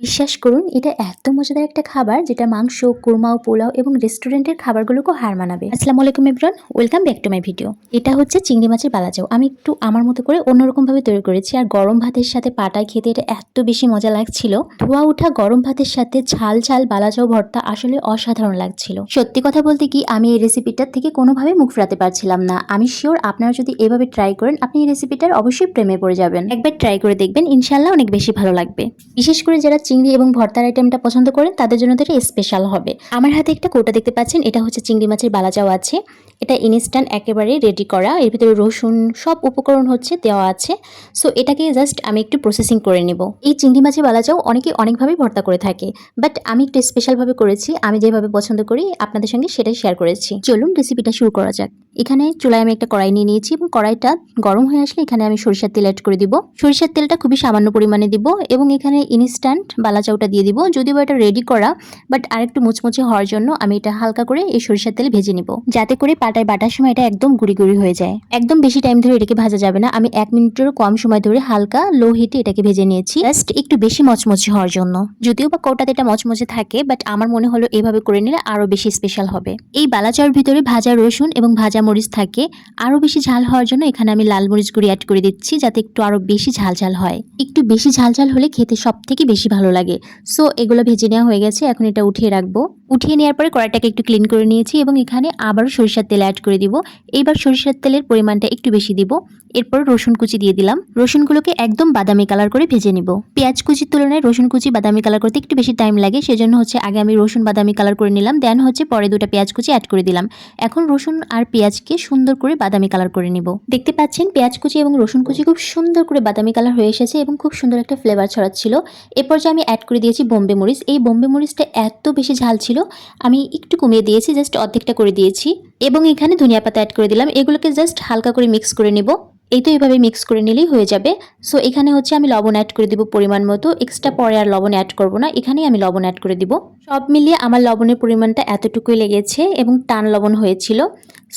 বিশ্বাস করুন এটা এত মজাদার একটা খাবার যেটা মাংস, কুরমা ও পোলাও এবং রেস্টুরেন্টের খাবারগুলোকেও হার মানাবে। আসসালামু আলাইকুম everyone, welcome back to my video. এটা হচ্ছে চিংড়ি মাছের বালাচাও। আমি একটু আমার মতো করে অন্যরকম ভাবে তৈরি করেছি, আর গরম ভাতের সাথে পাটায় খেতে এটা এত বেশি মজা লাগছিল। ধোয়া ওঠা গরম ভাতের সাথে ঝাল ঝাল বালাচাও ভর্তা আসলে অসাধারণ লাগছিল। সত্যি কথা বলতে কি, আমি এই রেসিপিটার থেকে কোনোভাবে মুখ ফেরাতে পারছিলাম না। আমি শিওর আপনারা যদি এভাবে ট্রাই করেন, আপনি এই রেসিপিটার অবশ্যই প্রেমে পড়ে যাবেন। একবার ট্রাই করে দেখবেন, ইনশাল্লাহ অনেক বেশি ভালো লাগবে। বিশেষ করে যারা চিংড়ি এবং ভর্তার আইটেমটা পছন্দ করেন তাদের জন্য তো এটা স্পেশাল হবে। আমার হাতে একটা কৌটা দেখতে পাচ্ছেন, এটা হচ্ছে চিংড়ি মাছের বালাচাও আছে। এটা ইনস্ট্যান্ট একেবারে রেডি করা, এর ভিতরে রসুন সব উপকরণ হচ্ছে দেওয়া আছে। সো এটাকে জাস্ট আমি একটু প্রসেসিং করে নেব। এই চিংড়ি মাছের বালাচাও অনেকে অনেকভাবেই ভর্তা করে থাকে, বাট আমি একটু স্পেশালভাবে করেছি। আমি যেভাবে পছন্দ করি আপনাদের সঙ্গে সেটাই শেয়ার করেছি। চলুন রেসিপিটা শুরু করা যাক। এখানে চুলায় আমি একটা কড়াই নিয়ে নিয়েছি এবং কড়াইটা গরম হয়ে আসলে এখানে আমি সরিষার তেল অ্যাড করে দিব। সরিষার তেলটা খুবই সামান্য পরিমাণে দিব এবং এখানে ইনস্ট্যান্ট বালাচাওটা দিয়ে দিব। যদিও এটা রেডি করা, বাট আরেকটু মুচমুচে হওয়ার জন্য আমি এটা হালকা করে এই সরিষার তেলে ভেজে নিব, যাতে করে পাটায় বাটার সময় এটা একদম গুঁড়ি গুঁড়ি হয়ে যায়। একদম বেশি টাইম ধরে এটাকে ভাজা যাবে না। আমি 1 মিনিটেরও কম সময় ধরে হালকা লো হিটে এটাকে ভেজে নিয়েছি, জাস্ট একটু বেশি মচমচে হওয়ার জন্য। যদিও বা কৌটাতে এটা মচমচে থাকে, বাট আমার মনে হলো এভাবে করে নিলে আরো বেশি স্পেশাল হবে। এই বালাচাওর ভিতরে ভাজা রসুন এবং ভাজা মরিচ থাকে। আরো বেশি ঝাল হওয়ার জন্য এখানে আমি লাল মরিচ গুঁড়ি অ্যাড করে দিচ্ছি, যাতে একটু আরো বেশি ঝাল ঝাল হয়। একটু বেশি ঝাল ঝাল হলে খেতে সব থেকে বেশি ভালো লাগে। সো এগুলো ভেজে নেওয়া হয়ে গেছে, এখন এটা উঠিয়ে রাখবো। উঠিয়ে নেওয়ার পরে কড়াইটাকে একটু ক্লিন করে নিয়েছি এবং এখানে আবারও সরিষার তেল অ্যাড করে দিব। এইবার সরিষার তেলের পরিমাণটা একটু বেশি দিব। এরপর রসুন কুচি দিয়ে দিলাম। রসুনগুলোকে একদম বাদামি কালার করে ভেজে নিব। পেঁয়াজ কুচির তুলনায় রসুন কুচি বাদামি কালার করতে একটু বেশি টাইম লাগে, সেজন্য হচ্ছে আগে আমি রসুন বাদামি কালার করে নিলাম, দেন হচ্ছে পরে 2টা পেঁয়াজ কুচি অ্যাড করে দিলাম। এখন রসুন আর পেঁয়াজকে সুন্দর করে বাদামি কালার করে নিব। দেখতে পাচ্ছেন পেঁয়াজ কুচি এবং রসুন কুচি খুব সুন্দর করে বাদামি কালার হয়ে এসেছে এবং খুব সুন্দর একটা ফ্লেভার ছড়াচ্ছিল। এরপর যে আমি অ্যাড করে দিয়েছি বোম্বে মরিচ। এই বোম্বে মরিচটা এত বেশি ঝাল ছিল, আমি একটু কমিয়ে দিয়েছি, জাস্ট অর্ধেকটা করে দিয়েছি। এবং এখানে ধনিয়া পাতা অ্যাড করে দিলাম। এগুলোকে জাস্ট হালকা করে মিক্স করে নেব। এই তো এভাবে মিক্স করে নিলেই হয়ে যাবে। সো এখানে হচ্ছে আমি লবণ অ্যাড করে দিব পরিমাণ মতো। এক্সট্রা পরে আর লবণ অ্যাড করব না, এখানেই আমি লবণ অ্যাড করে দিব। সব মিলিয়ে আমার লবণের পরিমাণটা এতটুকুই লেগেছে এবং টান লবণ হয়েছিল।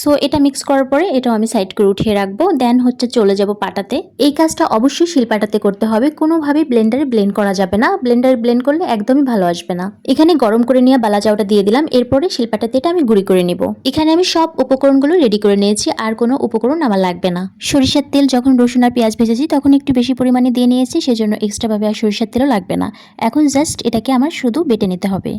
সো এটা মিক্স করার পরে এটাও আমি সাইড করে উঠিয়ে রাখবো। দেন হচ্ছে চলে যাব পাটাতে। এই কাজটা অবশ্যই শিলপাটাতে করতে হবে, কোনোভাবেই ব্লেন্ডারে ব্লেন্ড করা যাবে না। ব্লেন্ডারে ব্লেন্ড করলে একদমই ভালো আসবে না। এখানে গরম করে নিয়ে বালাচাওটা দিয়ে দিলাম। এরপরে শিলপাটাতে এটা আমি গুঁড়ি করে নিব। এখানে আমি সব উপকরণগুলো রেডি করে নিয়েছি, আর কোনো উপকরণ আমার লাগবে না। সরিষার তেল যখন রসুন আর পেঁয়াজ ভেজেছি তখন একটু বেশি পরিমাণে দিয়ে নিয়েছি, সেজন্য এক্সট্রাভাবে আর সরিষার তেলও লাগবে না। এখন জাস্ট এটাকে আমার শুধু বেটে নিতে হবে।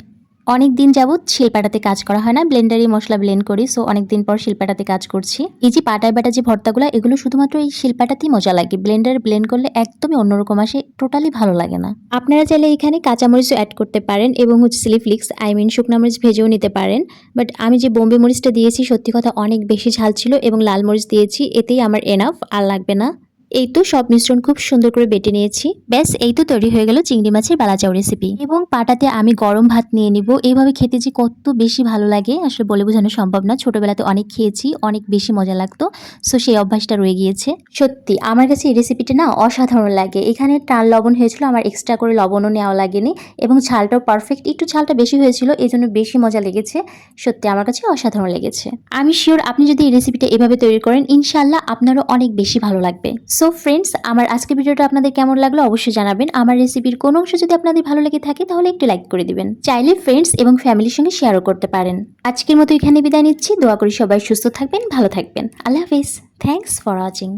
অনেক দিন যাবত শিলপাটাতে কাজ করা হয় না, ব্লেন্ডারে মশলা ব্লেন্ড করি। সো অনেক দিন পর শিলপাটাতে কাজ করছি। এই যে পাটায় বাটা যে ভর্তাগুলো, এগুলো শুধুমাত্র এই শিলপাটাতেই মজা লাগে। ব্লেন্ডারে ব্লেন্ড করলে একদমই অন্যরকম আসে, টোটালি ভালো লাগে না। আপনারা চাইলে এখানে কাঁচামরিচও অ্যাড করতে পারেন এবং হচ্ছে চিলি ফ্লেক্স শুকনা মরিচ ভেজেও নিতে পারেন। বাট আমি যে বোম্বে মরিচটা দিয়েছি সত্যি কথা অনেক বেশি ঝাল ছিল, এবং লাল মরিচ দিয়েছি, এতেই আমার এনাফ, আর লাগবে না। এই তো সব মিশ্রণ খুব সুন্দর করে বেটে নিয়েছি। ব্যাস এই তো তৈরি হয়ে গেল চিংড়ি মাছের বালাচাও রেসিপি। এবং পাটাতে আমি গরম ভাত নিয়ে নিব। এইভাবে খেতে যে কত বেশি ভালো লাগে আসলে বলে বোঝানো সম্ভব না। ছোটবেলাতে অনেক খেয়েছি, অনেক বেশি মজা লাগতো। সো সেই অভ্যাসটা রয়ে গিয়েছে। সত্যি আমার কাছে এই রেসিপিটা না অসাধারণ লাগে। এখানে টান লবণ হয়েছিল, আমার এক্সট্রা করে লবণও নেওয়া লাগেনি, এবং ঝালটাও পারফেক্ট। একটু ঝালটা বেশি হয়েছিল, এই জন্য বেশি মজা লেগেছে। সত্যি আমার কাছে অসাধারণ লেগেছে। আমি শিওর আপনি যদি এই রেসিপিটা এভাবে তৈরি করেন, ইনশাল্লাহ আপনারও অনেক বেশি ভালো লাগবে। সো ফ্রেন্ডস, আমার আজকের ভিডিওটা আপনাদের কেমন লাগলো অবশ্যই জানাবেন। আমার রেসিপির কোনো অংশ যদি আপনাদের ভালো লেগে থাকে তাহলে একটু লাইক করে দিবেন। চাইলে ফ্রেন্ডস এবং ফ্যামিলির সঙ্গে শেয়ারও করতে পারেন। আজকের মতো এখানে বিদায় নিচ্ছি। দোয়া করি সবাই সুস্থ থাকবেন, ভালো থাকবেন। আল্লাহ হাফেজ। Thanks for watching.